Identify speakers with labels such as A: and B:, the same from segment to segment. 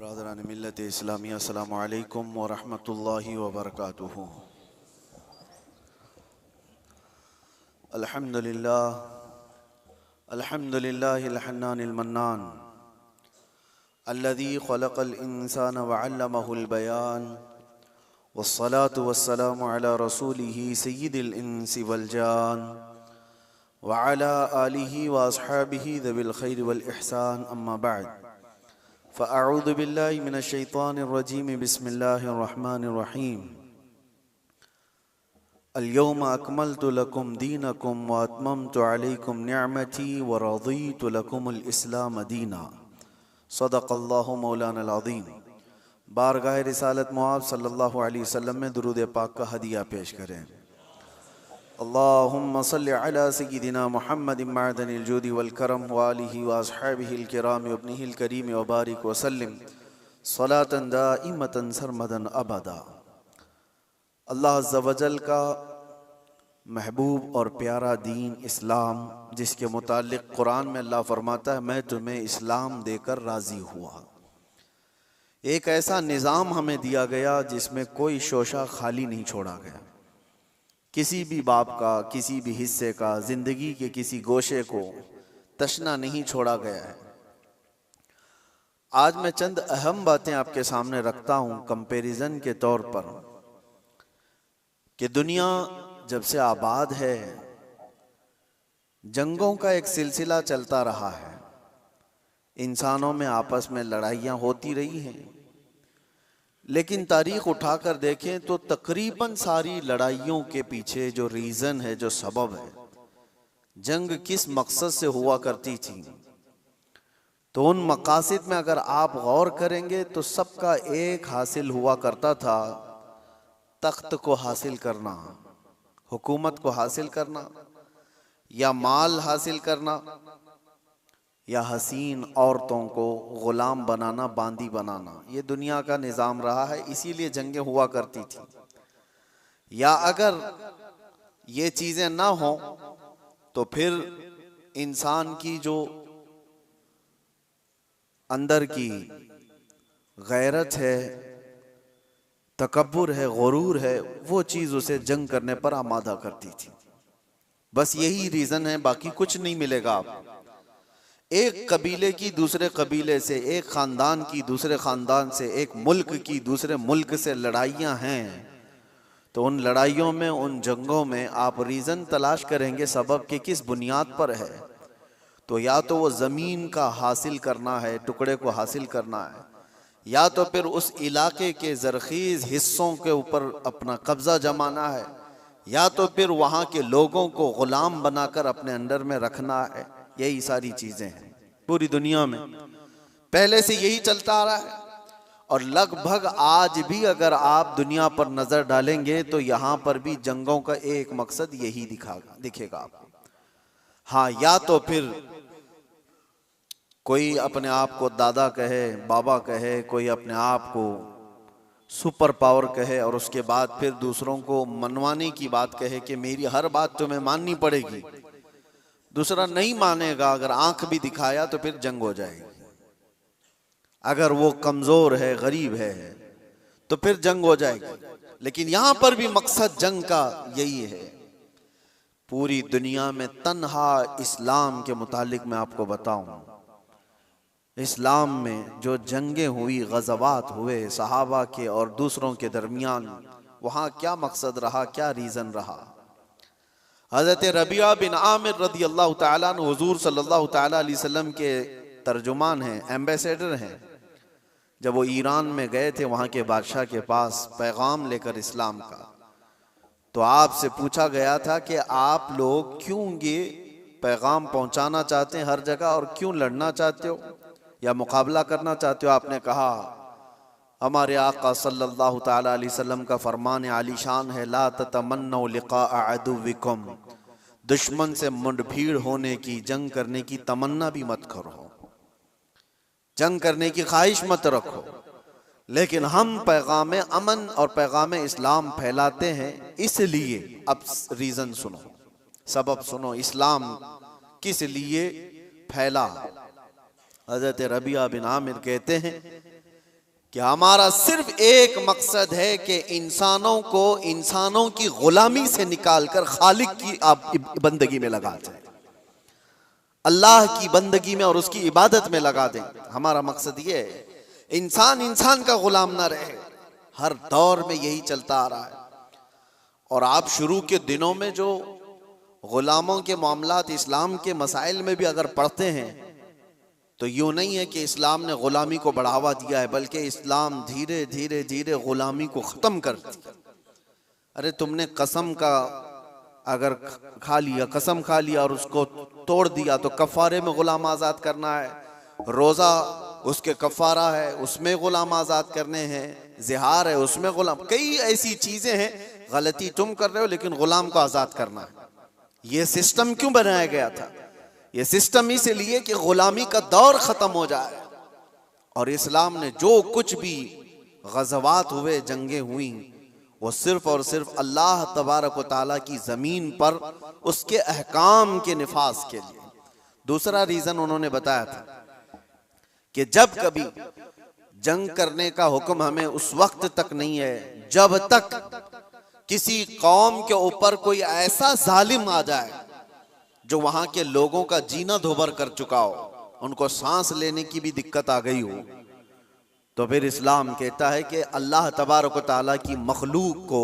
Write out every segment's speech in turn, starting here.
A: ब्रादरान मिल्लत इस्लामिया अस्सलामु अलैकुम व रहमतुल्लाहि व बरकातुहू। अल्हम्दुलिल्लाहिल हन्नानिल मन्नान अल्लज़ी खलक़ल इंसान व अल्लमहुल बयान वस्सलातु वस्सलामु अला रसूलिही सय्यिदिल इंसी वल जान व अला आलिही व अस्हाबिही ज़विल खैरि वल इहसान अम्मा बअद फ़अऊज़ु बिल्लाहि मिनश शैतानिर रजीम बिस्मिल्लाहिर रहमानिर रहीम। अल-यौम अकमलतु लकुम दीनकुम व अतममतु अलैकुम निअमती व रज़ीतु लकुमुल इस्लाम दीना। सदक़ल्लाहु मौलानल अज़ीम। बारगाह रिसालत मुआज़ सल्लल्लाहु अलैहि वसल्लम में दुरूद पाक का हदिया पेश करें। अल्लाहुम्मा सल्लि अला सय्यिदिना मुहम्मदिन मअदनिल जूदि वल करम व आलिहि व अस्हाबिहिल किराम व इब्निहिल करीम व बारिक व सल्लिम सलातन दाइमतन सरमदन अबदा। अल्लाह अज़्ज़ा वजल का महबूब और प्यारा दीन इस्लाम, जिसके मुतालिक कुरान में अल्लाह फरमाता है मैं तुम्हें इस्लाम देकर राज़ी हुआ। एक ऐसा निज़ाम हमें दिया गया जिसमें कोई शोशा खाली नहीं छोड़ा गया। किसी भी बाप का, किसी भी हिस्से का, जिंदगी के किसी गोशे को तशना नहीं छोड़ा गया है। आज मैं चंद अहम बातें आपके सामने रखता हूं कंपैरिजन के तौर पर कि दुनिया जब से आबाद है जंगों का एक सिलसिला चलता रहा है, इंसानों में आपस में लड़ाइयाँ होती रही हैं, लेकिन तारीख उठाकर देखें तो तकरीबन सारी लड़ाइयों के पीछे जो रीज़न है, जो सबब है, जंग किस मकसद से हुआ करती थी, तो उन मकासद में अगर आप गौर करेंगे तो सबका एक हासिल हुआ करता था, तख्त को हासिल करना, हुकूमत को हासिल करना, या माल हासिल करना, या हसीन औरतों को गुलाम बनाना, बांदी बनाना। ये दुनिया का निज़ाम रहा है, इसीलिए जंगें हुआ करती थी। या अगर ये चीज़ें ना हो तो फिर इंसान की जो अंदर की गैरत है, तकब्बुर है, गुरूर है, वो चीज़ उसे जंग करने पर आमादा करती थी। बस यही रीज़न है, बाकी कुछ नहीं मिलेगा। आप एक कबीले की दूसरे कबीले से, एक ख़ानदान की दूसरे ख़ानदान से, एक मुल्क की दूसरे मुल्क से लड़ाइयाँ हैं, तो उन लड़ाइयों में, उन जंगों में आप रीज़न तलाश करेंगे सबब के किस बुनियाद पर है। तो या तो वो ज़मीन का हासिल करना है, टुकड़े को हासिल करना है, या तो फिर उस इलाके के ज़रख़ीज़ हिस्सों के ऊपर अपना कब्ज़ा जमाना है, या तो फिर वहाँ के लोगों को ग़ुलाम बनाकर अपने अंडर में रखना है। यही सारी चीज़ें हैं पूरी दुनिया में, पहले से यही चलता आ रहा है। और लगभग आज भी अगर आप दुनिया पर नज़र डालेंगे तो यहाँ पर भी जंगों का एक मकसद यही दिखेगा आपको। हाँ, या तो फिर कोई अपने आप को दादा कहे, बाबा कहे, कोई अपने आप को सुपर पावर कहे और उसके बाद फिर दूसरों को मनवाने की बात कहे कि मेरी हर बात तुम्हें माननी पड़ेगी। दूसरा नहीं मानेगा, अगर आंख भी दिखाया तो फिर जंग हो जाएगी। अगर वो कमजोर है, गरीब है, तो फिर जंग हो जाएगी। लेकिन यहां पर भी मकसद जंग का यही है। पूरी दुनिया में तन्हा इस्लाम के मुतालिक मैं आपको बताऊं, इस्लाम में जो जंगें हुई, गज़वात हुए सहाबा के और दूसरों के दरमियान, वहां क्या मकसद रहा, क्या रीजन रहा। हज़रत रबिया बिन आमिर रदी अल्लाह ताला अन्हु हुज़ूर सल्लल्लाहु ताला अलैहि वसल्लम के तर्जुमान हैं, एम्बेसडर हैं। जब वो ईरान में गए थे वहाँ के बादशाह के पास पैगाम लेकर इस्लाम का, तो आपसे पूछा गया था कि आप लोग क्यों ये पैगाम पहुँचाना चाहते हैं हर जगह, और क्यों लड़ना चाहते हो या मुकाबला करना चाहते हो। आपने कहा हमारे आका सल्लल्लाहु ताला अलैहि वसल्लम का फरमान आलीशान है, ला ततमन्नौ लिक़ा अदुव्विकुम, दुश्मन से मुठभीड़ होने की, जंग करने की तमन्ना भी मत करो, जंग करने की ख्वाहिश मत रखो। लेकिन हम पैगाम अमन और पैगाम इस्लाम फैलाते हैं, इसलिए अब रीज़न सुनो, सबब सुनो, इस्लाम किस लिए फैला। हज़रत रबिया बिन आमिर कहते हैं कि हमारा सिर्फ एक मकसद है कि इंसानों को इंसानों की गुलामी से निकालकर खालिक की आप बंदगी में लगा दें, अल्लाह की बंदगी में और उसकी इबादत में लगा दें। हमारा मकसद ये है इंसान इंसान का गुलाम ना रहे। हर दौर में यही चलता आ रहा है। और आप शुरू के दिनों में जो गुलामों के मामलात इस्लाम के मसाइल में भी अगर पढ़ते हैं तो यूं नहीं है कि इस्लाम ने गुलामी को बढ़ावा दिया है, बल्कि इस्लाम धीरे धीरे धीरे गुलामी को खत्म कर दिया। अरे तुमने कसम का अगर खा लिया, कसम खा लिया और उसको तोड़ दिया तो कफारे में गुलाम आजाद करना है, रोजा उसके कफारा है उसमें गुलाम आजाद करने हैं, जिहार है उसमें गुलाम, कई ऐसी चीजें हैं। गलती तुम कर रहे हो लेकिन गुलाम को आजाद करना है। ये सिस्टम क्यों बनाया गया था? ये सिस्टम इसलिए कि गुलामी का दौर खत्म हो जाए। और इस्लाम ने जो कुछ भी गज़वात हुए, जंगें हुई, वो सिर्फ और सिर्फ अल्लाह तबारक व तआला की जमीन पर उसके अहकाम के निफाज के लिए। दूसरा रीजन उन्होंने बताया था कि जब कभी जंग करने का हुक्म हमें उस वक्त तक नहीं है जब तक किसी कौम के ऊपर कोई ऐसा जालिम आ जाए जो वहां के लोगों का जीना धोबर कर चुका हो, उनको सांस लेने की भी दिक्कत आ गई हो, तो फिर इस्लाम कहता है कि अल्लाह तबारक व तआला की मखलूक को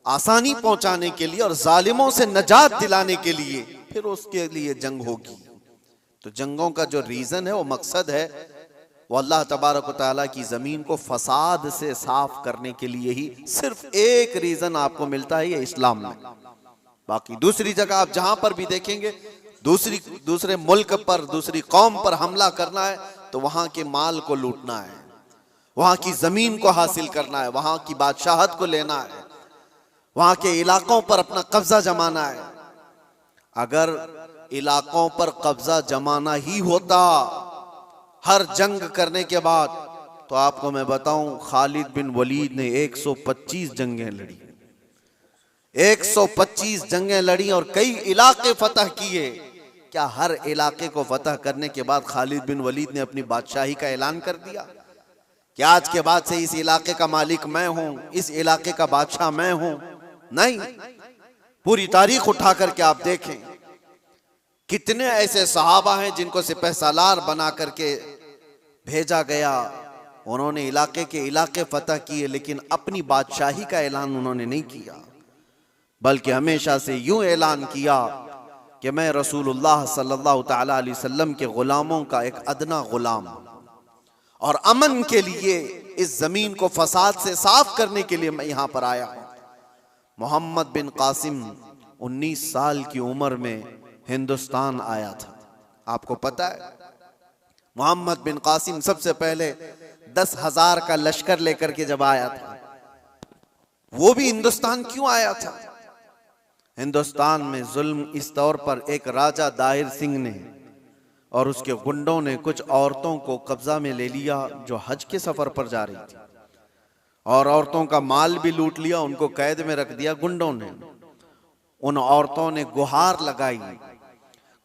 A: आसानी पहुंचाने के लिए और जालिमों से नजात दिलाने के लिए फिर उसके लिए जंग होगी। तो जंगों का जो रीजन है, वो मकसद है, वो अल्लाह तबारक व तआला की जमीन को फसाद से साफ करने के लिए ही सिर्फ एक रीजन आपको मिलता है, ये इस्लाम में। बाकी दूसरी जगह आप जहां पर भी देखेंगे, दूसरे मुल्क पर, दूसरी कौम पर हमला करना है तो वहां के माल को लूटना है, वहां की जमीन को हासिल करना है, वहां की बादशाहत को लेना है, वहां के इलाकों पर अपना कब्जा जमाना है। अगर इलाकों पर कब्जा जमाना ही होता हर जंग करने के बाद, तो आपको मैं बताऊं खालिद बिन वलीद ने 125 जंगें लड़ी, 125 जंगें लड़ी और कई इलाके फतह किए। क्या हर इलाके को फतह करने के बाद खालिद बिन वलीद ने अपनी बादशाही का ऐलान कर दिया कि आज के बाद से इस इलाके का मालिक मैं हूं, इस इलाके का बादशाह मैं हूं? नहीं। पूरी तारीख उठा करके आप देखें, कितने ऐसे सहाबा हैं जिनको सिपहसालार बना करके भेजा गया, उन्होंने इलाके के इलाके फतह किए, लेकिन अपनी बादशाही का ऐलान उन्होंने नहीं किया, बल्कि हमेशा से यूं ऐलान किया कि मैं रसूलुल्लाह सल्लल्लाहु तआला अलैहि वसल्लम के गुलामों का एक अदना गुलाम, और अमन के लिए इस जमीन को फसाद से साफ करने के लिए मैं यहां पर आया हूं। मोहम्मद बिन कासिम 19 साल की उम्र में हिंदुस्तान आया था। आपको पता है मोहम्मद बिन कासिम सबसे पहले 10,000 का लश्कर लेकर के जब आया था, वो भी हिंदुस्तान क्यों आया था? हिंदुस्तान में जुल्म इस तौर पर एक राजा दाहिर सिंह ने और उसके गुंडों ने कुछ औरतों को कब्जा में ले लिया जो हज के सफर पर जा रही थी, और औरतों का माल भी लूट लिया, उनको कैद में रख दिया गुंडों ने। उन औरतों ने गुहार लगाई।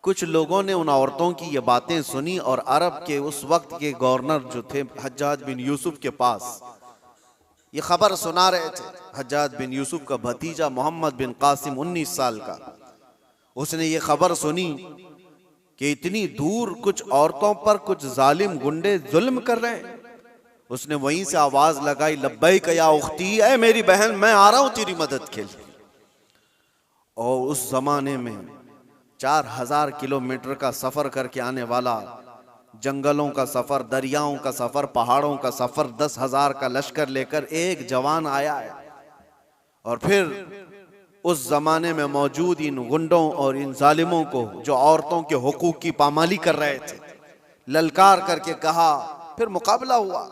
A: कुछ लोगों ने उन औरतों की ये बातें सुनी और अरब के उस वक्त के गवर्नर जो थे हज्जाज बिन यूसुफ के पास ये खबर सुना रहे थे। हज्जाज बिन यूसुफ का भतीजा मोहम्मद बिन कासिम 19 साल का, उसने ये खबर सुनी कि इतनी दूर कुछ औरतों पर कुछ जालिम गुंडे जुल्म कर रहे हैं। उसने वहीं से आवाज लगाई, लब्बैक या उख्ती, ऐ मेरी बहन मैं आ रहा हूं तेरी मदद के लिए। और उस जमाने में 4000 किलोमीटर का सफर करके आने वाला, जंगलों का सफर, दरियाओं का सफर, पहाड़ों का सफर, 10,000 का लश्कर लेकर एक जवान आया है। और फिर उस जमाने में मौजूद इन गुंडों और इन जालिमों को जो औरतों के हुकूक की पामाली कर रहे थे, ललकार करके कहा। फिर मुकाबला हुआ।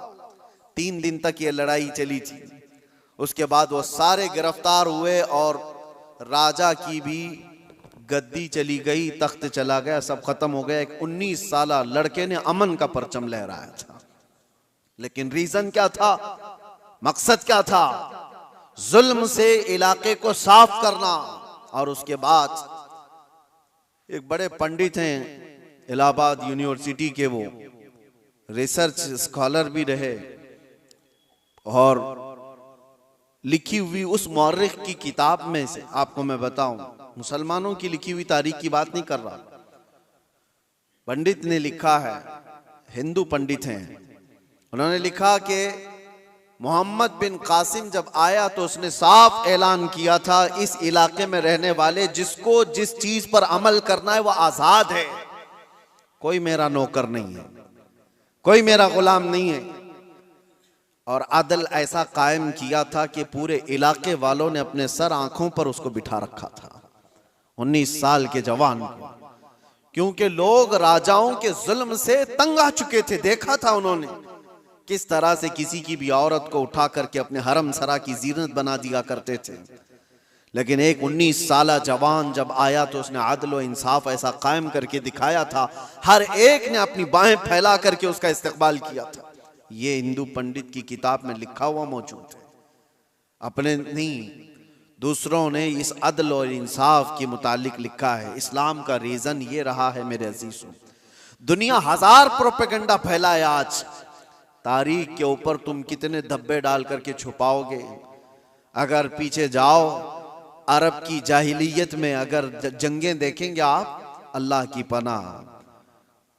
A: 3 दिन तक ये लड़ाई चली थी। उसके बाद वो सारे गिरफ्तार हुए और राजा की भी गद्दी चली गई, तख्त चला गया, सब खत्म हो गया। एक 19 साला लड़के ने अमन का परचम लहराया था। लेकिन रीजन क्या था, मकसद क्या था? जुल्म से इलाके को साफ करना। और उसके बाद एक बड़े पंडित हैं इलाहाबाद यूनिवर्सिटी के, वो रिसर्च स्कॉलर भी रहे, और लिखी हुई उस मौर्रिख की किताब में से आपको मैं बताऊं, मुसलमानों की लिखी हुई तारीख की बात नहीं कर रहा, पंडित ने लिखा है, हिंदू पंडित हैं, उन्होंने लिखा कि मोहम्मद बिन कासिम जब आया तो उसने साफ ऐलान किया था, इस इलाके में रहने वाले जिसको जिस चीज पर अमल करना है वो आजाद है, कोई मेरा नौकर नहीं है, कोई मेरा गुलाम नहीं है। और अदल ऐसा कायम किया था कि पूरे इलाके वालों ने अपने सर आंखों पर उसको बिठा रखा था, 19 साल के जवान को, क्योंकि लोग राजाओं के जुल्म से तंग आ चुके थे। देखा था उन्होंने किस तरह से किसी की भी औरत को उठा करके अपने हरम सरा की जीनत बना दिया करते थे। लेकिन एक 19 साला जवान जब आया तो उसने अदल व इंसाफ ऐसा कायम करके दिखाया था, हर एक ने अपनी बाहें फैला करके उसका इस्तकबाल किया था। ये हिंदू पंडित की किताब में लिखा हुआ मौजूद है, अपने नहीं दूसरों ने इस अदल और इंसाफ के मुतालिक लिखा है। इस्लाम का रीजन ये रहा है मेरे अजीजों, दुनिया हजार प्रोपेगेंडा फैलाए, आज तारीख के ऊपर तुम कितने धब्बे डाल करके छुपाओगे। अगर पीछे जाओ अरब की जाहिलियत में अगर जंगें देखेंगे आप, अल्लाह की पनाह,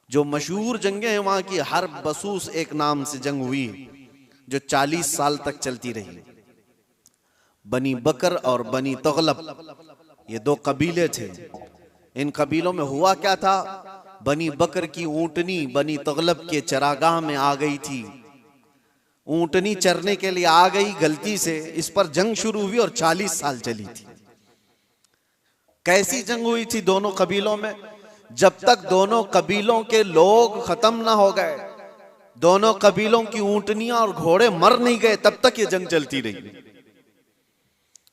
A: जो मशहूर जंगें हैं वहां की, हर्ब बसूस एक नाम से जंग हुई जो 40 साल तक चलती रही। बनी बकर और बनी तगलब, ये 2 कबीले थे। इन कबीलों में हुआ क्या था, बनी बकर की ऊंटनी बनी तगलब के चरागाह में आ गई थी, ऊंटनी चरने के लिए आ गई गलती से, इस पर जंग शुरू हुई और 40 साल चली थी। कैसी जंग हुई थी दोनों कबीलों में, जब तक दोनों कबीलों के लोग खत्म ना हो गए, दोनों कबीलों की ऊंटनियां और घोड़े मर नहीं गए, तब तक ये जंग चलती रही।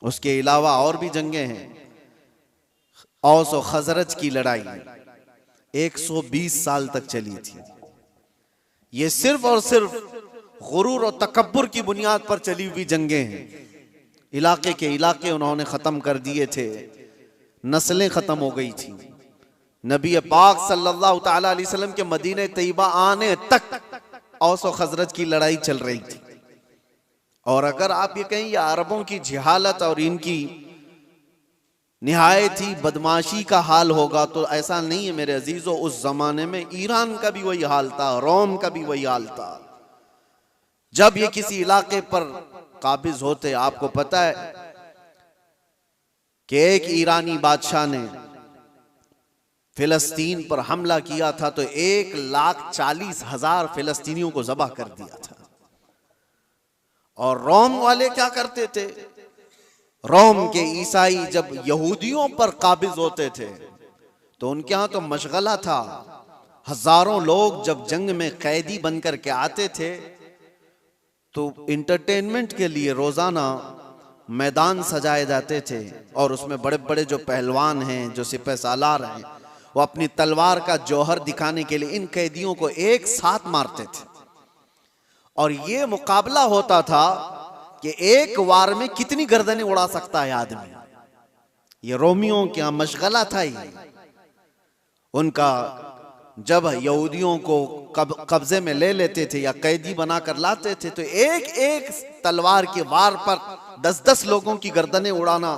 A: उसके अलावा और भी जंगें हैं, औस और खजरज की लड़ाई 120 साल तक चली थी। ये सिर्फ और सिर्फ गुरूर और तकब्बुर की बुनियाद पर चली हुई जंगें हैं। इलाके के इलाके उन्होंने खत्म कर दिए थे, नस्लें खत्म हो गई थी। नबी पाक सल्लल्लाहु ताला अलैहि वसल्लम के मदीने तैयबा आने तक औस और खजरज की लड़ाई चल रही थी। और अगर आप ये कहें ये अरबों की जिहालत और इनकी निहायत ही बदमाशी का हाल होगा, तो ऐसा नहीं है मेरे अजीजों। उस जमाने में ईरान का भी वही हाल था, रोम का भी वही हाल था। जब ये किसी इलाके पर काबिज होते, आपको पता है कि एक ईरानी बादशाह ने फिलिस्तीन पर हमला किया था तो 1,40,000 फिलिस्तीनियों को ज़बह कर दिया था। और रोम वाले क्या करते थे, रोम के ईसाई जब यहूदियों पर काबिज होते थे तो उनके यहां तो मशगला था। हजारों लोग जब जंग में कैदी बनकर के आते थे तो इंटरटेनमेंट के लिए रोजाना मैदान सजाए जाते थे, और उसमें बड़े बड़े जो पहलवान हैं, जो सिपह सालार हैं, वो अपनी तलवार का जौहर दिखाने के लिए इन कैदियों को एक साथ मारते थे। और ये मुकाबला होता था कि एक वार में कितनी गर्दनें उड़ा सकता है आदमी। ये रोमियों का मशगला था ही उनका। जब यहूदियों को कब्जे में ले लेते थे या कैदी बनाकर लाते थे तो एक एक तलवार के वार पर 10-10 लोगों की गर्दनें उड़ाना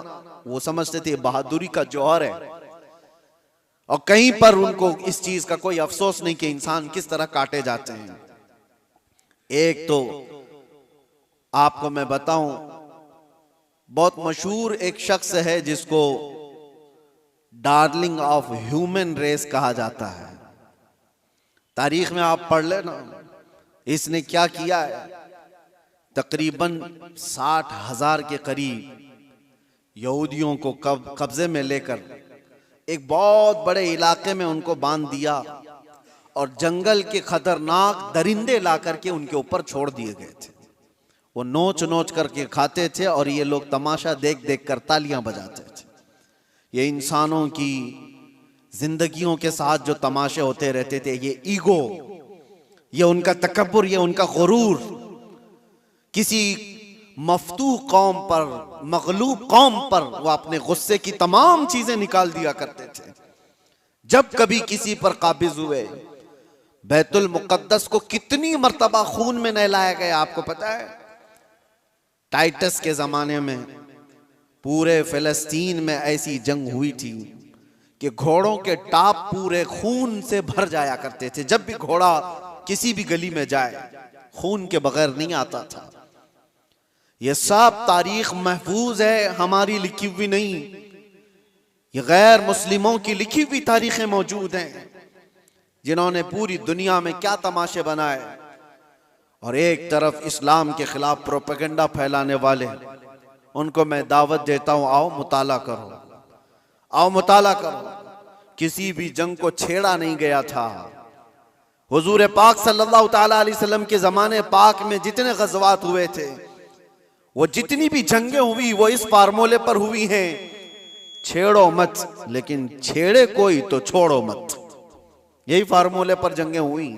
A: वो समझते थे बहादुरी का जौहर है। और कहीं पर उनको इस चीज का कोई अफसोस नहीं कि इंसान किस तरह काटे जाते हैं। एक तो आपको मैं बताऊं, बहुत मशहूर एक शख्स है जिसको डार्लिंग ऑफ ह्यूमन रेस कहा जाता है। तारीख में आप पढ़ लेना, इसने क्या किया है। तकरीबन 60,000 के करीब यहूदियों को कब्जे में लेकर एक बहुत बड़े इलाके में उनको बांध दिया और जंगल के खतरनाक दरिंदे ला करके उनके ऊपर छोड़ दिए गए थे। वो नोच नोच करके खाते थे और ये लोग तमाशा देख देख कर तालियां बजाते थे। ये इंसानों की जिंदगियों के साथ जो तमाशे होते रहते थे, ये ईगो, ये उनका तकब्बुर, ये उनका गुरूर, किसी मफतूह कौम पर, मगलूब कौम पर वो अपने गुस्से की तमाम चीजें निकाल दिया करते थे। जब कभी किसी पर काबिज हुए, बैतुल मुकद्दस को कितनी मर्तबा खून में नहलाया गया आपको पता है। टाइटस के जमाने में पूरे फिलिस्तीन में ऐसी जंग हुई थी कि घोड़ों के टाप पूरे खून से भर जाया करते थे। जब भी घोड़ा किसी भी गली में जाए खून के बगैर नहीं आता था। ये सब तारीख महफूज है, हमारी लिखी हुई नहीं, ये गैर मुस्लिमों की लिखी हुई तारीखें मौजूद हैं, जिन्होंने पूरी दुनिया में क्या तमाशे बनाए। और एक तरफ इस्लाम के खिलाफ प्रोपेगेंडा फैलाने वाले, उनको मैं दावत देता हूं, आओ मुताला करो, आओ मुताला करो। किसी भी जंग को छेड़ा नहीं गया था। हुजूर पाक सल्लल्लाहु ताला अलैहि वसल्लम के जमाने पाक में जितने गज़वात हुए थे, वो जितनी भी जंगें हुई वो इस फार्मूले पर हुई हैं, छेड़ो मत, लेकिन छेड़े कोई तो छोड़ो मत। यही फार्मूले पर जंगें हुई।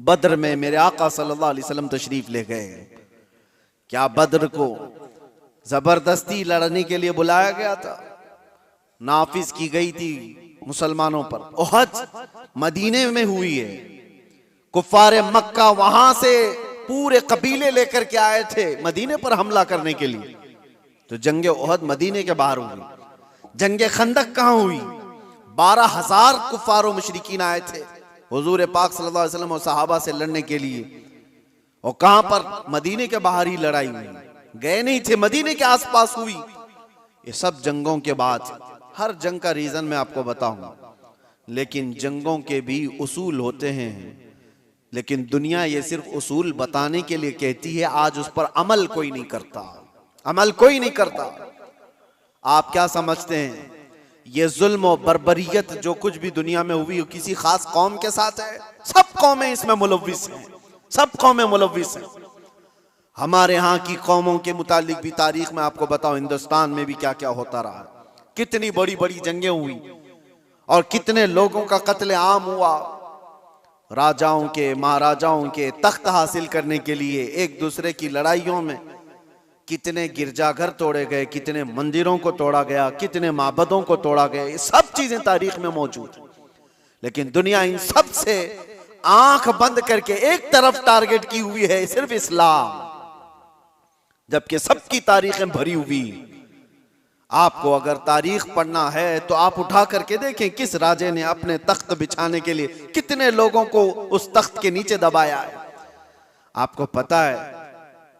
A: बद्र में मेरे आका सल्लल्लाहु अलैहि वसल्लम तशरीफ ले गए। क्या बद्र को जबरदस्ती लड़ने के लिए बुलाया गया था? नाफिज की गई थी मुसलमानों पर। ओहद मदीने में हुई है। कुफारे मक्का वहां से पूरे कबीले लेकर के आए थे मदीने पर हमला करने के लिए। तो जंगे ओहद मदीने के बाहर हुई। जंगे खंदक कहां हुई? 12,000 कुफार और मुशरिकीन आए थे हुजूर पाक सल्लल्लाहु अलैहि वसल्लम और सहाबा से लड़ने के लिए। और कहां पर? मदीने के बाहर ही लड़ाई हुई, गए नहीं थे, मदीने के आसपास हुई। ये सब जंगों के बाद, हर जंग का रीजन मैं आपको बताऊंगा, लेकिन जंगों के भी उसूल होते हैं। लेकिन दुनिया ये सिर्फ उसूल बताने के लिए कहती है, आज उस पर अमल कोई नहीं करता, अमल कोई नहीं करता। आप क्या समझते हैं ये जुल्म और बर्बरियत जो कुछ भी दुनिया में हुई वो किसी खास कौम के साथ है? सब कौमें इसमें मुलव्विस हैं, सब कौमें मुलव्विस हैं। हमारे यहाँ की कौमों के मुतालिक भी तारीख में आपको बताओ, हिंदुस्तान में भी क्या क्या होता रहा, कितनी बड़ी बड़ी जंगें हुई और कितने लोगों का कत्ले आम हुआ। राजाओं के, महाराजाओं के तख्त हासिल करने के लिए एक दूसरे की लड़ाइयों में कितने गिरजाघर तोड़े गए, कितने मंदिरों को तोड़ा गया, कितने माबदों को तोड़ा गया। ये सब चीजें तारीख में मौजूद है। लेकिन दुनिया इन सब से आंख बंद करके एक तरफ टारगेट की हुई है, सिर्फ इस्लाम, जबकि सबकी तारीखें भरी हुई। आपको अगर तारीख पढ़ना है तो आप उठा करके देखें किस राजे ने अपने तख्त बिछाने के लिए कितने लोगों को उस तख्त के नीचे दबाया है। आपको पता है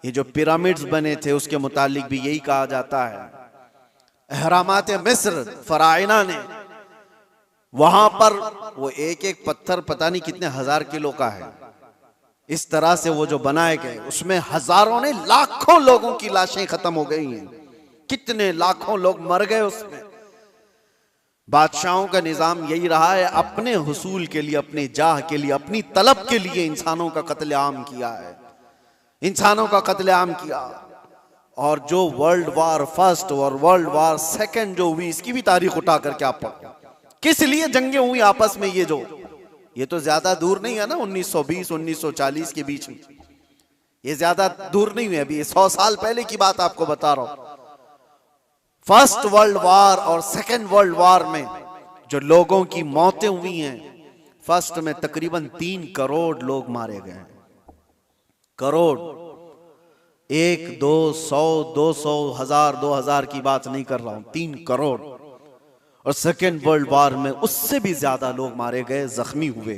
A: ये जो पिरामिड्स बने थे उसके मुतालिक भी यही कहा जाता है। अहरामात मिस्र फराइना ने, वहां पर वो एक एक पत्थर पता नहीं कितने हजार किलो का है, इस तरह से वो जो बनाए गए उसमें हजारों ने, लाखों लोगों की लाशें खत्म हो गई हैं, कितने लाखों लोग मर गए उसमें। बादशाहों का निजाम यही रहा है, अपने हुसूल के लिए, अपने जाह के लिए, अपनी तलब के लिए इंसानों का कत्लेआम किया है, इंसानों का कत्लेआम किया। और जो वर्ल्ड वार फर्स्ट और वर्ल्ड वार सेकंड जो हुई, इसकी भी तारीख उठा करके आप पढ़ो, किस लिए जंगें हुई आपस में। ये तो ज्यादा दूर नहीं है ना, 1920 1940 के बीच में, ये ज्यादा दूर नहीं हुई, अभी 100 साल पहले की बात आपको बता रहा हूं। फर्स्ट वर्ल्ड वार और सेकंड वर्ल्ड वार में जो लोगों की मौतें हुई हैं, फर्स्ट में तकरीबन 3 करोड़ लोग मारे गए हैं। करोड़, 1 2 100 200 1000 2000 की बात नहीं कर रहा हूं, 3 करोड़। और सेकेंड वर्ल्ड वार में उससे भी ज्यादा लोग मारे गए, जख्मी हुए।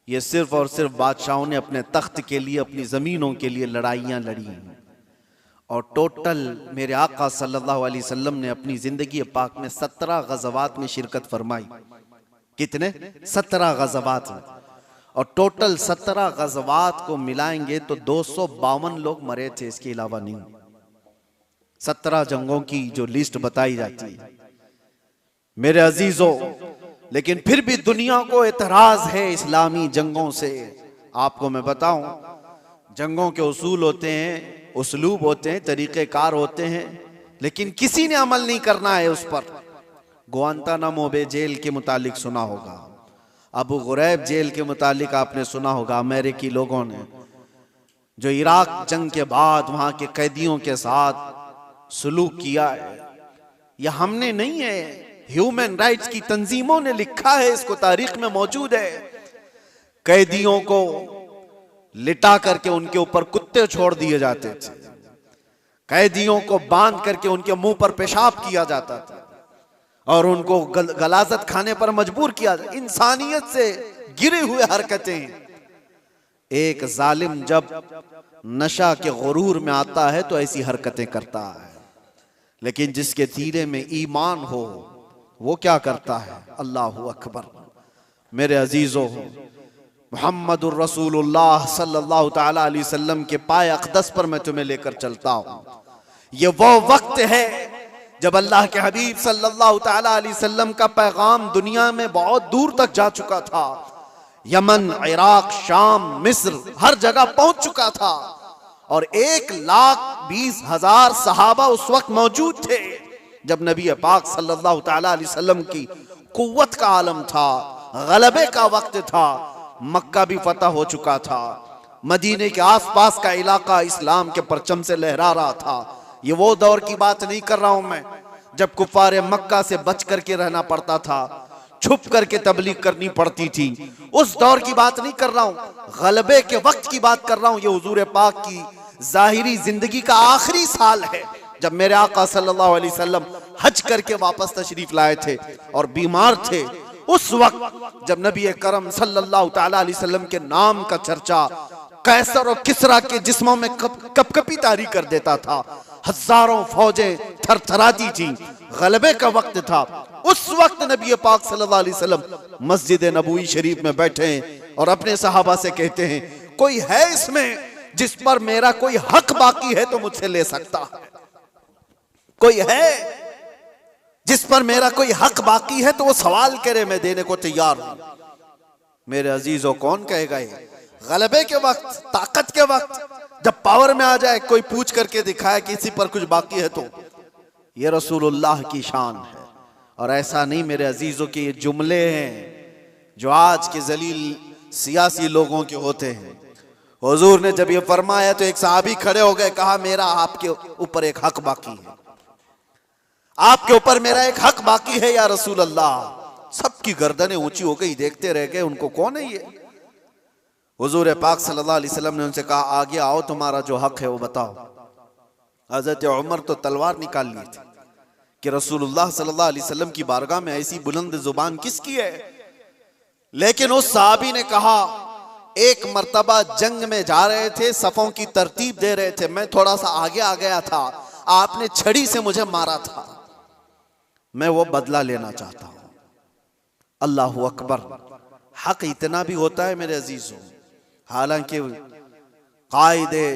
A: ये सिर्फ और सिर्फ बादशाहों ने अपने तख्त के लिए, अपनी जमीनों के लिए लड़ाइयां लड़ी। और टोटल मेरे आका सल्लल्लाहु अलैहि वसल्लम ने अपनी जिंदगी पाक में 17 गज़वात में शिरकत फरमाई। कितने? 17 गज़वात में। और टोटल 17 गज़वात को मिलाएंगे तो 252 लोग मरे थे, इसके अलावा नहीं। 17 जंगों की जो लिस्ट बताई जाती है मेरे अजीजों, लेकिन फिर भी दुनिया को एतराज है इस्लामी जंगों से। आपको मैं बताऊं, जंगों के उसूल होते हैं, उसलूब होते हैं, तरीक़ेकार होते हैं, लेकिन किसी ने अमल नहीं करना है उस पर। गुआंतानामो बे जेल के मुतालिक सुना होगा, अबू गुरैब जेल के मुतालिक आपने सुना होगा। अमेरिकी लोगों ने जो इराक जंग के बाद वहां के कैदियों के साथ सलूक किया है, यह हमने नहीं है, ह्यूमन राइट्स की तंजीमों ने लिखा है, इसको तारीख में मौजूद है। कैदियों को लिटा करके उनके ऊपर कुत्ते छोड़ दिए जाते थे, कैदियों को बांध करके उनके मुंह पर पेशाब किया जाता था और उनको गलाजत खाने पर मजबूर किया जाता। इंसानियत से गिरे हुए हरकतें। एक जालिम जब नशा के गुरूर में आता है तो ऐसी हरकतें करता है, लेकिन जिसके सीने में ईमान हो वो क्या करता है? अल्लाहु अकबर। मेरे अजीजों, मुहम्मदुर रसूलुल्लाह सल्लल्लाहु तआला अलैहि वसल्लम के पाए अक़दस पर मैं तुम्हें लेकर चलता हूं। ये वो वक्त है जब अल्लाह के हबीब सल्लल्लाहु तआला अलैहि वसल्लम का पैगाम दुनिया में बहुत दूर तक जा चुका था। यमन, इराक, शाम, मिस्र, हर जगह पहुंच चुका था और 1,20,000 सहाबा उस वक्त मौजूद थे जब नबी पाक सल्लल्लाहु तआला अलैहि वसल्लम की कुव्वत का आलम था, गलबे का वक्त था। मक्का भी फतह हो चुका था, मदीने के आसपास का इलाका इस्लाम के परचम से लहरा रहा था। ये वो दौर की बात नहीं कर रहा हूं मैं जब कुफारे मक्का से बच करके रहना पड़ता था, छुप करके तबलीग करनी पड़ती थी। उस दौर की बात नहीं कर रहा हूं, गलबे के वक्त की बात कर रहा हूं। ये हुजूर पाक की जाहिरी जिंदगी का आखिरी साल है जब मेरे आका सल्लल्लाहु अलैहि वसल्लम हज करके वापस तशरीफ लाए थे और बीमार थे। उस वक्त जब नबी करम सल्लल्लाहु तआला अलैहि वसल्लम के नाम का चर्चा कैसर और किसरा के जिस्मों में कपकपी तारी कर देता था, हजारों फौजें थरथराती थी, गलबे का वक्त था। उस वक्त नबी पाक सल्लल्लाहु अलैहि वसल्लम मस्जिद नबवी शरीफ में बैठे हैं और अपने सहाबा से कहते हैं, कोई है इसमें जिस पर मेरा कोई हक बाकी है तो मुझसे ले सकता है? कोई है जिस पर मेरा कोई हक बाकी है तो वो सवाल करे, मैं देने को तैयार हूं। मेरे अजीजों, कौन कहेगा ये? गलबे के वक्त, ताकत के वक्त, जब पावर में आ जाए कोई पूछ करके दिखाए किसी पर कुछ बाकी है तो ये रसूलुल्लाह की शान है। और ऐसा नहीं मेरे अजीजों के ये जुमले हैं जो आज के जलील सियासी लोगों के होते हैं। हुजूर ने जब ये फरमाया तो एक सहाबी खड़े हो गए, कहा मेरा आपके ऊपर एक हक बाकी है, आपके ऊपर मेरा एक हक बाकी है या रसूल अल्लाह। सबकी गर्दनें ऊंची हो गई, देखते रह गए उनको, कौन है ये? हुजूर पाक सल्लल्लाहु अलैहि वसल्लम ने उनसे कहा, आगे आओ, तुम्हारा जो हक है वो बताओ। हजरत उमर तो तलवार निकाल ली थी कि रसूलुल्लाह सल्लल्लाहु अलैहि वसल्लम की बारगाह में ऐसी बुलंद जुबान किसकी है? लेकिन उस सहाबी ने कहा, एक मर्तबा जंग में जा रहे थे, सफों की तरतीब दे रहे थे, मैं थोड़ा सा आगे आ गया था, आपने छड़ी से मुझे मारा था, मैं वो बदला लेना चाहता हूं। अल्लाहु अकबर। हक इतना भी होता है मेरे अजीजों। हालांकि कायदे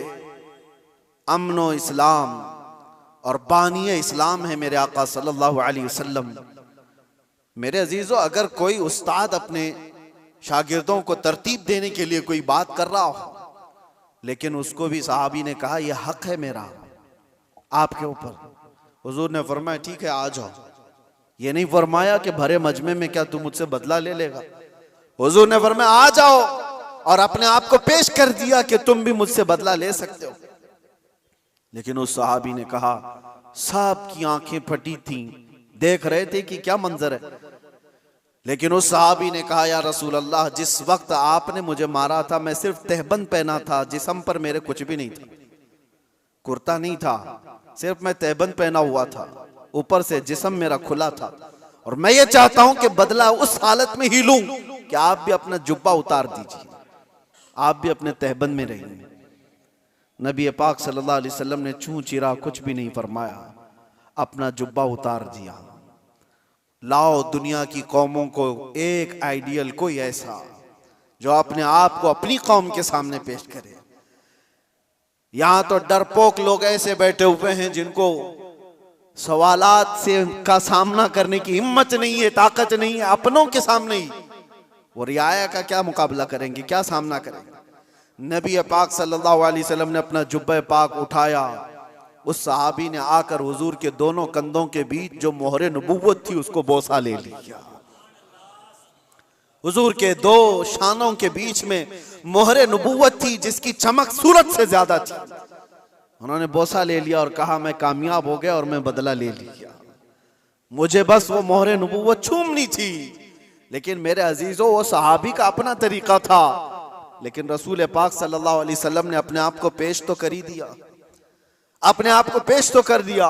A: अमनो इस्लाम और बानिए इस्लाम है मेरे आका सल्लल्लाहु अलैहि वसल्लम। मेरे अजीजों, अगर कोई उस्ताद अपने शागिर्दों को तरतीब देने के लिए कोई बात कर रहा हो, लेकिन उसको भी सहाबी ने कहा यह हक है मेरा आपके ऊपर, हुजूर ने फरमाया ठीक है आ जाओ। ये नहीं फरमाया कि भरे मजमे में क्या तू मुझसे बदला ले लेगा। हुजूर ने फरमाया आ जाओ, और अपने आप को पेश कर दिया कि तुम भी मुझसे बदला ले सकते हो। लेकिन उस सहाबी ने कहा, सब की आंखें फटी थी, देख रहे थे कि क्या मंजर है। लेकिन उस सहाबी ने कहा, या रसूल अल्लाह, जिस वक्त आपने मुझे मारा था मैं सिर्फ तहबंद पहना था, जिस्म पर मेरे कुछ भी नहीं था, कुर्ता नहीं था, सिर्फ मैं तहबंद पहना हुआ था, ऊपर से जिस्म मेरा खुला था। और मैं ये चाहता हूं कि बदला उस हालत में ही लूं कि आप भी अपना जुब्बा उतार दीजिए, आप भी अपने तहबंद में रहिए। नबी पाक सल्लल्लाहु अलैहि वसल्लम ने छू चिरा कुछ भी नहीं फरमाया, अपना जुब्बा उतार दिया। लाओ दुनिया की कौमों को एक आइडियल, कोई ऐसा जो अपने आप को अपनी कौम के सामने पेश करे। यहां तो डरपोक लोग ऐसे बैठे हुए हैं जिनको सवालात से का सामना करने की हिम्मत नहीं है, ताकत नहीं है। अपनों के सामने ही वो रियाया का क्या मुकाबला करेंगे, क्या सामना करेंगे। नबी पाक सल्लल्लाहु अलैहि वसल्लम ने अपना जुब्बा पाक उठाया, उस सहाबी ने आकर हुजूर के दोनों कंधों के बीच जो मोहरे नबुव्वत थी उसको बोसा ले लिया। हुजूर के दो शानों के बीच में मोहरे नबुव्वत थी जिसकी चमक सूरत से ज्यादा थी। उन्होंने बोसा ले लिया और कहा, मैं कामयाब हो गया और मैं बदला ले लिया, मुझे बस वो मोहरे नबुव्वत छूमनी थी। लेकिन मेरे अजीजों, वो सहाबी का अपना तरीका था, लेकिन रसूल पाक सल्लल्लाहु अलैहि वसल्लम ने अपने आप को पेश तो कर ही दिया, अपने आप को पेश तो कर दिया।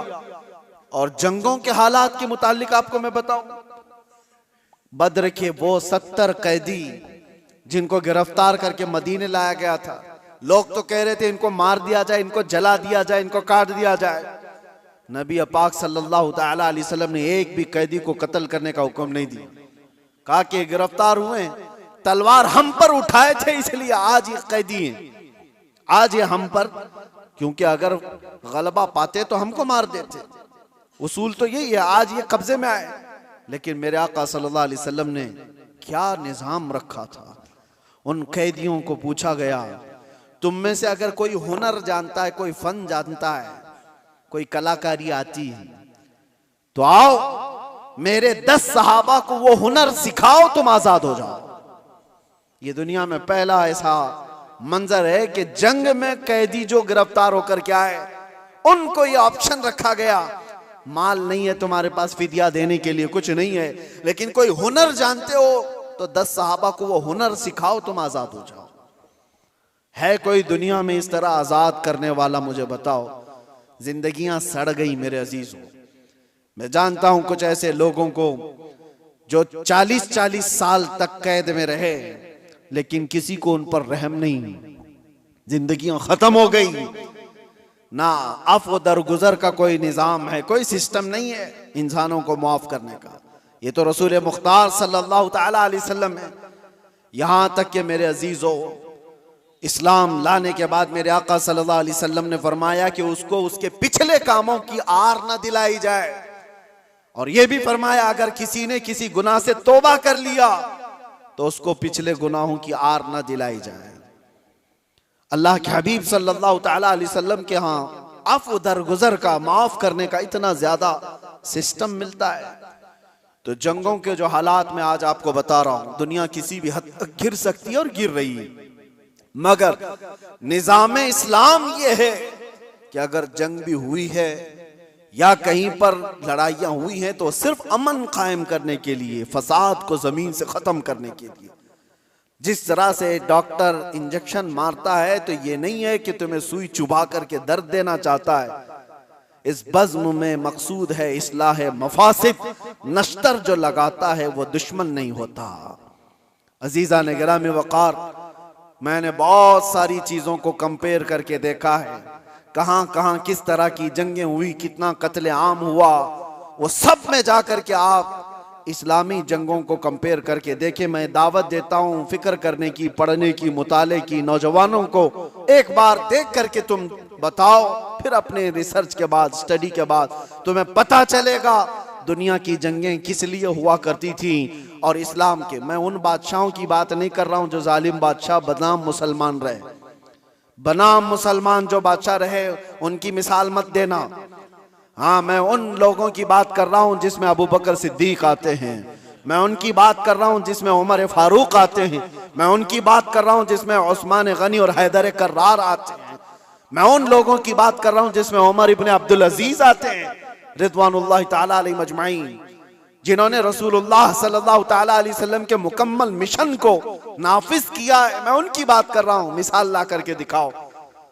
A: और जंगों के हालात के मुतालिक आपको मैं बताऊं, बद्र के वो 70 कैदी जिनको गिरफ्तार करके मदीने लाया गया था, लोग तो कह रहे थे इनको मार दिया जाए, इनको जला दिया जाए, इनको काट दिया जाए। नबी पाक सल्लल्लाहु ताला अलैहि वसल्लम ने एक भी कैदी को कत्ल करने का हुक्म नहीं दिया। कहा कि गिरफ्तार हुए, तलवार हम पर उठाए थे इसलिए आज ये कैदी हैं, आज ये हम पर, क्योंकि अगर गलबा पाते तो हमको मार देते। उसूल तो यही है, आज ये कब्जे में आए। लेकिन मेरे आका सल्लल्लाहु अलैहि वसल्लम ने क्या निजाम रखा था। उन कैदियों को पूछा गया, तुम में से अगर कोई हुनर जानता है, कोई फन जानता है, कोई कलाकारी आती है, तो आओ मेरे 10 सहाबा को वो हुनर सिखाओ, तुम आजाद हो जाओ। ये दुनिया में पहला ऐसा मंजर है कि जंग में कैदी जो गिरफ्तार होकर के आए, उनको ये ऑप्शन रखा गया, माल नहीं है तुम्हारे पास फिदिया देने के लिए, कुछ नहीं है, लेकिन कोई हुनर जानते हो तो 10 सहाबा को वो हुनर सिखाओ, तुम आजाद हो जाओ। है कोई दुनिया में इस तरह आजाद करने वाला? मुझे बताओ। जिंदगियां सड़ गई मेरे अजीजों। मैं जानता हूं कुछ ऐसे लोगों को जो 40-40 साल तक कैद में रहे, लेकिन किसी को उन पर रहम नहीं, जिंदगियां खत्म हो गई, ना अफ़्व दरगुजर का कोई निजाम है, कोई सिस्टम नहीं है इंसानों को माफ करने का। ये तो रसूल मुख्तार सल्लल्लाहु ताला अलैहि वसल्लम है। यहां तक कि मेरे अजीजों, इस्लाम लाने के बाद मेरे आका सल्लल्लाहु अलैहि वसल्लम ने फरमाया कि उसको उसके पिछले कामों की आर न दिलाई जाए, और यह भी फरमाया अगर किसी ने किसी गुनाह से तौबा कर लिया तो उसको पिछले गुनाहों की आर न दिलाई जाए। अल्लाह के हबीब सल्लल्लाहु ताला अलैहि वसल्लम के यहाँ अफ़्व दरगुजर का, माफ करने का इतना ज्यादा सिस्टम मिलता है। तो जंगों के जो हालात में आज आपको बता रहा हूं, दुनिया किसी भी हद तक गिर सकती है और गिर रही है, मगर निजाम इस्लाम ये है कि अगर जंग भी हुई है या कहीं पर लड़ाइयां हुई हैं तो सिर्फ अमन कायम करने के लिए, फसाद को जमीन से खत्म करने के लिए। जिस तरह से डॉक्टर इंजेक्शन मारता है तो ये नहीं है कि तुम्हें सुई चुभा करके दर्द देना चाहता है, इस बज़्म में मकसूद है इस्लाह मफासिद। नश्तर जो लगाता है वो दुश्मन नहीं होता। अजीजा ने गिरामी वक़ार, मैंने बहुत सारी चीजों को कंपेयर करके देखा है, कहां कहां किस तरह की जंगें हुई, कितना कत्ले आम हुआ, वो सब में जाकर के आप इस्लामी जंगों को कंपेयर करके देखें। मैं दावत देता हूं फिक्र करने की, पढ़ने की, मुताले की। नौजवानों को एक बार देख करके तुम बताओ, फिर अपने रिसर्च के बाद, स्टडी के बाद तुम्हें पता चलेगा दुनिया की जंगें किस लिए हुआ करती थी और इस्लाम के। मैं उन बादशाहों की बात नहीं कर रहा हूं जो जालिम बादशाह बदनाम मुसलमान रहे, बनाम मुसलमान जो बादशाह रहे उनकी मिसाल मत देना। हाँ, मैं उन लोगों की बात कर रहा हूं जिसमें अबू बकर सिद्दीक आते हैं, मैं उनकी बात कर रहा हूं जिसमें उमर फारूक आते हैं, मैं उनकी बात कर रहा हूं जिसमें उस्मान गनी और हैदर कर्रार आते हैं, मैं उन लोगों की बात कर रहा हूं जिसमें उमर इब्न अब्दुल अजीज आते हैं रिदवानुल्लाह ताला अलैहिम अजमाइन, जिन्होंने रसूलुल्लाह सल्लल्लाहु ताला अलैहि वसल्लम के मुकम्मल मिशन को नाफिज किया है। मैं उनकी बात कर रहा हूं, मिसाल ला करके दिखाओ।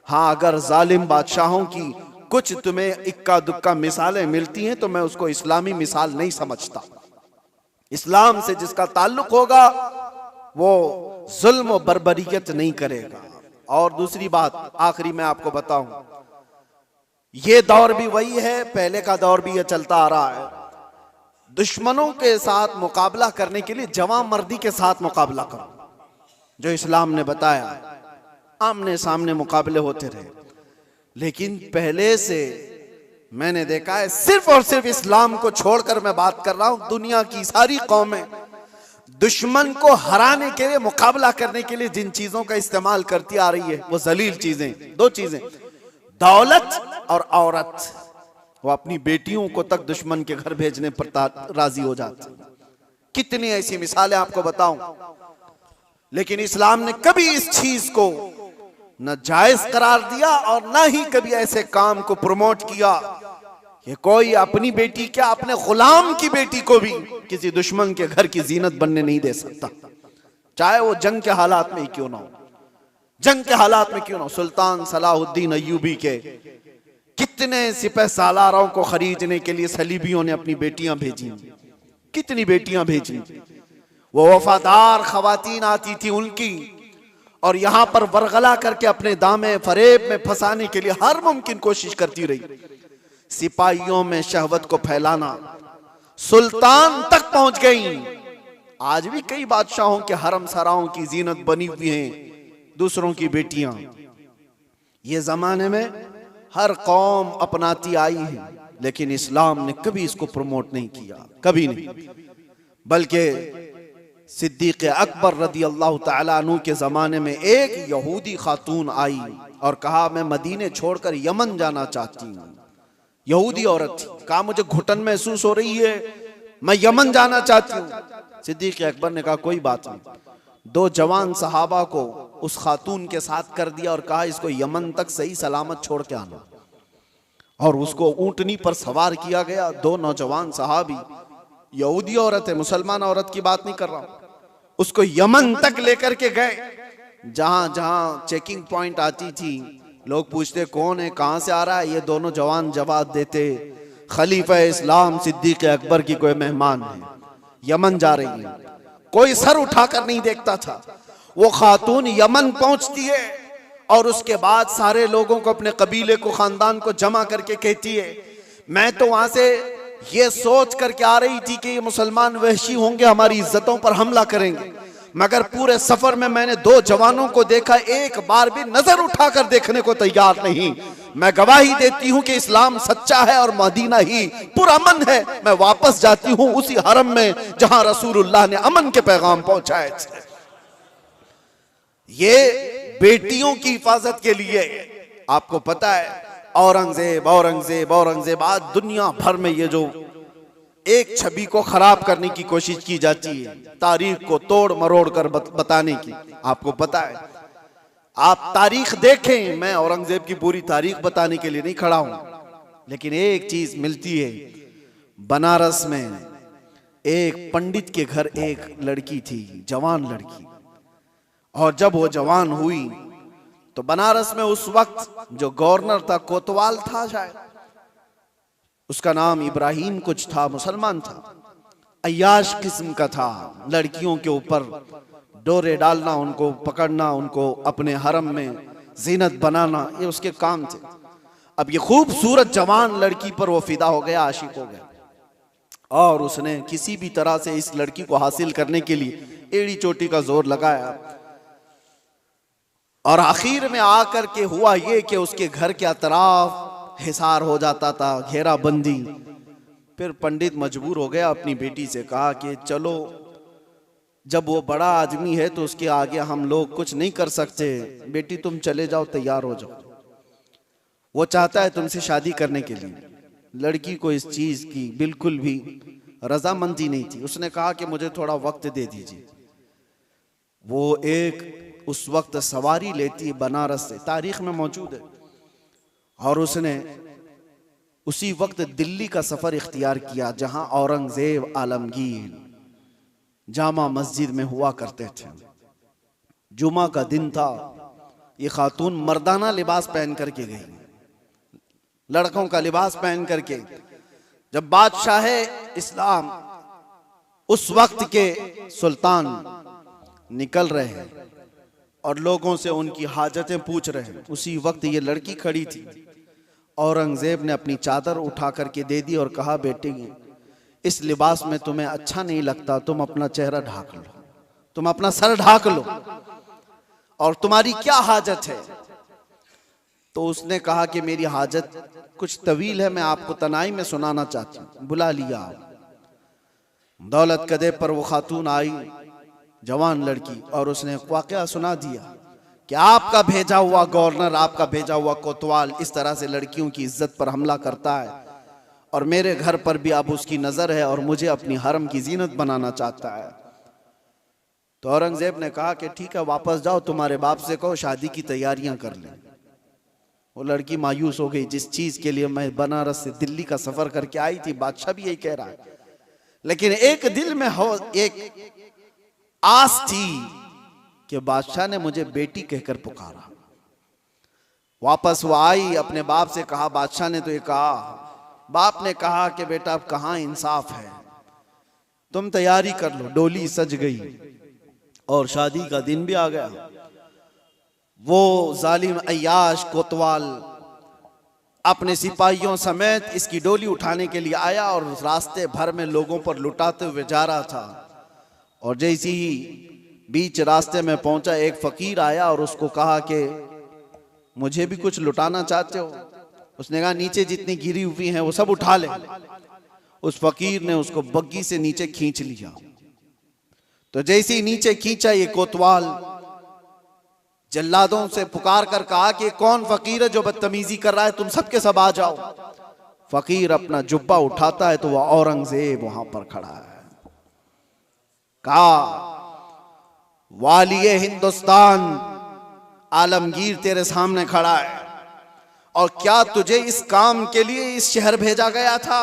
A: हाँ, अगर जालिम बादशाहों की कुछ तुम्हें इक्का दुक्का मिसालें मिलती हैं तो मैं उसको इस्लामी मिसाल नहीं समझता। इस्लाम से जिसका ताल्लुक होगा वो जुल्म और बर्बरियत नहीं करेगा। और दूसरी बात, आखिरी मैं आपको बताऊं, ये दौर भी वही है, पहले का दौर भी ये चलता आ रहा है। दुश्मनों के साथ मुकाबला करने के लिए जवां मर्दी के साथ मुकाबला करो, जो इस्लाम ने बताया। आमने सामने मुकाबले होते रहे, लेकिन पहले से मैंने देखा है, सिर्फ और सिर्फ इस्लाम को छोड़कर मैं बात कर रहा हूं, दुनिया की सारी कौमें दुश्मन को हराने के लिए, मुकाबला करने के लिए जिन चीजों का इस्तेमाल करती आ रही है वो जलील चीजें, दो चीजें, दौलत और औरत। वो अपनी बेटियों को तक दुश्मन के घर भेजने पर राजी हो जाते। कितनी ऐसी मिसालें आपको बताऊं। लेकिन इस्लाम ने कभी इस चीज को न जायज करार दिया और न ही कभी ऐसे काम को प्रमोट किया कि कोई अपनी बेटी क्या, अपने गुलाम की बेटी को भी किसी दुश्मन के घर की जीनत बनने नहीं दे सकता, चाहे वो जंग के हालात में ही क्यों ना हो। जंग के हालात में क्यों ना, सुल्तान सलाहुद्दीन अय्यूबी के कितने सिपह सालारों को खरीदने के लिए सलीबियों ने अपनी बेटियां भेजी, कितनी बेटियां भेजी। वो वफादार खवातीन आती थी उनकी, और यहां पर वरगला करके अपने दामे फरेब में फंसाने के लिए हर मुमकिन कोशिश करती रही। सिपाहियों में शहवत को फैलाना सुल्तान तक पहुंच गई। आज भी कई बादशाहों के हरम सराओं की जीनत बनी हुई हैं दूसरों की बेटियां। ये जमाने में हर कौम अपनाती आई है, लेकिन इस्लाम ने कभी इसको प्रमोट नहीं किया, कभी नहीं। बल्कि सिद्दीक अकबर रदी अल्लाह ताला अन्हु के जमाने में एक यहूदी खातून आई और कहा मैं मदीने छोड़कर यमन जाना चाहती हूँ। यहूदी औरत थी, कहा मुझे घुटन महसूस हो रही है, मैं यमन जाना चाहती हूँ। सिद्दीक अकबर ने कहा कोई बात नहीं। 2 जवान सहाबा को उस खातून के साथ कर दिया और कहा इसको यमन तक सही सलामत छोड़ के आना, और उसको ऊंटनी पर सवार किया गया। 2 नौजवान सहाबी, यहूदी औरत है, मुसलमान औरत की बात नहीं कर रहा हूं, उसको यमन तक लेकर के गए। जहां जहां चेकिंग पॉइंट आती थी, लोग पूछते कौन है, कहां से आ रहा है, ये दोनों जवान जवाब देते खलीफा इस्लाम सिद्दीक अकबर की कोई मेहमान है, यमन जा रही है। कोई सर उठाकर नहीं देखता था। वो खातून यमन पहुंचती है और उसके बाद सारे लोगों को, अपने कबीले को, खानदान को जमा करके कहती है मैं तो वहां से ये सोच करके आ रही थी कि ये मुसलमान वहशी होंगे, हमारी इज्जतों पर हमला करेंगे, मगर पूरे सफर में मैंने 2 जवानों को देखा, एक बार भी नजर उठाकर देखने को तैयार नहीं। मैं गवाही देती हूं कि इस्लाम सच्चा है और मदीना ही पुरअमन है। मैं वापस जाती हूं उसी हरम में जहां रसूलुल्लाह ने अमन के पैगाम पहुंचाए थे। ये बेटियों की हिफाजत के लिए, आपको पता है औरंगजेब औरंगजेब औरंगजेब, आज दुनिया भर में ये जो एक छवि को खराब करने की कोशिश की जाती है, तारीख को तोड़ मरोड़ कर बताने की, आपको पता है। आप तारीख देखें, मैं औरंगजेब की पूरी तारीख बताने के लिए नहीं खड़ा हूं, लेकिन एक चीज मिलती है। बनारस में एक पंडित के घर एक लड़की थी, जवान लड़की, और जब वो जवान हुई तो बनारस में उस वक्त जो गवर्नर था, कोतवाल था शायद, उसका नाम इब्राहिम कुछ था, मुसलमान था, अय्याश किस्म का था। लड़कियों के ऊपर डोरे डालना, उनको पकड़ना, उनको अपने हरम में जीनत बनाना, ये उसके काम थे। अब ये खूबसूरत जवान लड़की पर वो फिदा हो गया, आशिक हो गया, और उसने किसी भी तरह से इस लड़की को हासिल करने के लिए एड़ी चोटी का जोर लगाया। और आखिर में आकर के हुआ ये कि उसके घर के अतराफ हिसार हो जाता था, घेराबंदी। फिर पंडित मजबूर हो गया, अपनी बेटी से कहा कि चलो, जब वो बड़ा आदमी है तो उसके आगे हम लोग कुछ नहीं कर सकते, बेटी तुम चले जाओ, तैयार हो जाओ। वो चाहता है तुमसे शादी करने के लिए। लड़की को इस चीज की बिल्कुल भी रजामंदी नहीं थी। उसने कहा कि मुझे थोड़ा वक्त दे दीजिए। वो एक उस वक्त सवारी लेती बनारस से, तारीख में मौजूद है, और उसने उसी वक्त दिल्ली का सफर इख्तियार किया जहां औरंगजेब आलमगीर जामा मस्जिद में हुआ करते थे। जुमा का दिन था। ये खातून मर्दाना लिबास पहन करके गई, लड़कों का लिबास पहन करके। जब बादशाह इस्लाम उस वक्त के सुल्तान निकल रहे हैं और लोगों से उनकी हाजतें पूछ रहे हैं, उसी वक्त ये लड़की खड़ी थी। औरंगजेब ने अपनी चादर उठा करके दे दी और कहा बेटी, इस लिबास में तुम्हें अच्छा नहीं लगता, तुम अपना चेहरा ढाक लो, तुम अपना सर ढाक लो, और तुम्हारी क्या हाजत है। तो उसने कहा कि मेरी हाजत कुछ तवील है, मैं आपको तनाई में सुनाना चाहती हूँ। बुला लिया। दौलत कदे पर वो खातून आई, जवान लड़की, और उसने वाकया सुना दिया कि आपका भेजा हुआ गवर्नर, आपका भेजा हुआ कोतवाल इस तरह से लड़कियों की इज्जत पर हमला करता है, और मेरे घर पर भी अब उसकी नजर है और मुझे अपनी हरम की जीनत बनाना चाहता है। तो औरंगजेब ने कहा कि ठीक है, वापस जाओ, तुम्हारे बाप से कहो शादी की तैयारियां कर लें। वो लड़की मायूस हो गई, जिस चीज के लिए मैं बनारस से दिल्ली का सफर करके आई थी, बादशाह भी यही कह रहा है, लेकिन एक दिल में हो एक आस थी कि बादशाह ने मुझे बेटी कहकर पुकारा। वापस वो आई, अपने बाप से कहा बादशाह ने तो ये कहा। बाप ने कहा कि बेटा अब कहाँ इंसाफ है, तुम तैयारी कर लो। डोली सज गई और शादी का दिन भी आ गया। वो जालिम अय्याश कोतवाल अपने सिपाहियों समेत इसकी डोली उठाने के लिए आया और रास्ते भर में लोगों पर लुटाते हुए जा रहा था। और जैसे ही बीच रास्ते में पहुंचा, एक फकीर आया और उसको कहा कि मुझे भी कुछ लुटाना चाहते हो? उसने कहा नीचे जितनी गिरी हुई हैं वो सब उठा ले। उस फकीर ने उसको बग्गी से नीचे खींच लिया। तो जैसे ही नीचे खींचा, ये कोतवाल जल्लादों से पुकार कर कहा कि कौन फकीर है जो बदतमीजी कर रहा है, तुम सबके सब आ जाओ। फकीर अपना जुब्बा उठाता है तो वह औरंगजेब वहां पर खड़ा है। कहा वालिए हिंदुस्तान आलमगीर तेरे सामने खड़ा है, और क्या तुझे इस काम के लिए इस शहर भेजा गया था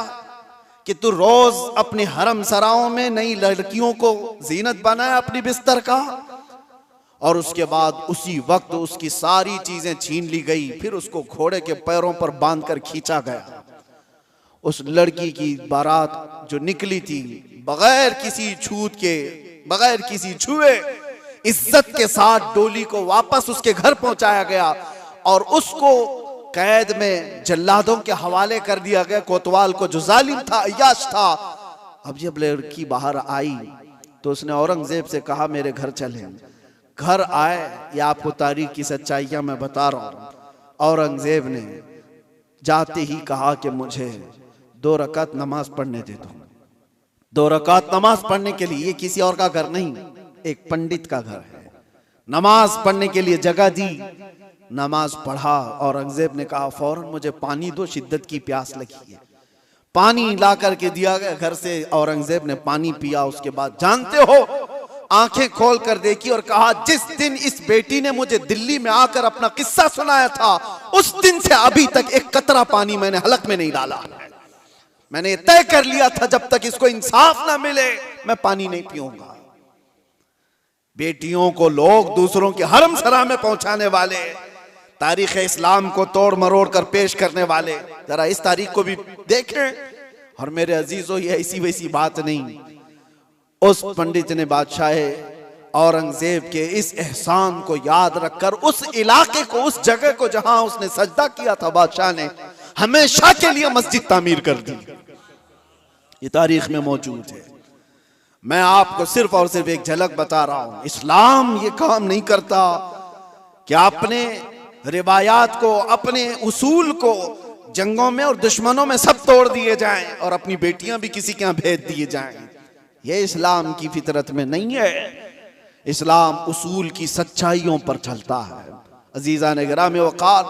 A: कि तू रोज अपने हरम सराओं में नई लड़कियों को जीनत बनाए अपनी बिस्तर का? और उसके बाद उसी वक्त उसकी सारी चीजें छीन ली गई, फिर उसको घोड़े के पैरों पर बांधकर खींचा गया। उस लड़की की बारात जो निकली थी बगैर किसी छूत के, बगैर किसी छुए, इज्जत के साथ डोली को वापस उसके घर पहुंचाया गया और उसको कैद में जल्लादों के हवाले कर दिया गया, कोतवाल को जो जालिम था, अय्याश था। अब जब लड़की बाहर आई तो उसने औरंगजेब से कहा मेरे घर चले। घर आए, या आपको तारीख की सच्चाइयां मैं बता रहा हूं। औरंगजेब ने जाते ही कहा कि मुझे 2 रकात नमाज पढ़ने दे दो। 2 रकात नमाज पढ़ने के लिए, ये किसी और का घर नहीं, एक पंडित का घर है। नमाज पढ़ने के लिए जगह दी, नमाज पढ़ा। औरंगजेब ने कहा फौरन मुझे पानी दो, शिद्दत की प्यास लगी है। पानी ला करके दिया गया घर से। औरंगजेब ने पानी पिया। उसके बाद जानते हो, आंखें खोल कर देखी और कहा जिस दिन इस बेटी ने मुझे दिल्ली में आकर अपना किस्सा सुनाया था, उस दिन से अभी तक एक कतरा पानी मैंने हलक में नहीं डाला। मैंने तय कर लिया था जब तक इसको इंसाफ ना मिले मैं पानी नहीं पीऊंगा। बेटियों को लोग दूसरों के हरम सरा में पहुंचाने वाले, तारीख इस्लाम को तोड़ मरोड़ कर पेश करने वाले, जरा इस तारीख को भी देखें। और मेरे अजीजों, ये ऐसी वैसी बात नहीं। उस पंडित ने बादशाह औरंगजेब के इस एहसान को याद रखकर उस इलाके को, उस जगह को जहां उसने सजदा किया था, बादशाह ने हमेशा के लिए मस्जिद तामीर कर दी। ये तारीख में मौजूद है। मैं आपको सिर्फ और सिर्फ एक झलक बता रहा हूं। इस्लाम ये काम नहीं करता कि अपने रिवायात को, अपने उसूल को जंगों में और दुश्मनों में सब तोड़ दिए जाएं और अपनी बेटियां भी किसी के यहां भेज दिए जाएं। ये इस्लाम की फितरत में नहीं है। इस्लाम उसूल की सच्चाइयों पर चलता है। अजीज़ान गिराम वक़ार,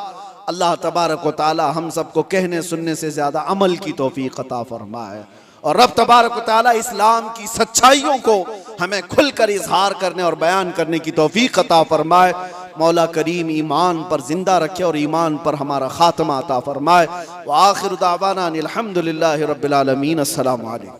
A: अल्लाह तबारक व तआला हम सबको कहने सुनने से ज्यादा अमल की तौफीक अता फरमाए, और रब तबारक व तआला इस्लाम की सच्चाइयों को हमें खुलकर इजहार करने और बयान करने की तौफीक अता फरमाए। मौला करीम ईमान पर जिंदा रखे और ईमान पर हमारा खात्मा अता फरमाए। व आखिर दावाना अनिल हम्दुलिल्लाहि रब्बिल आलमीन। अस्सलामु अलैकुम।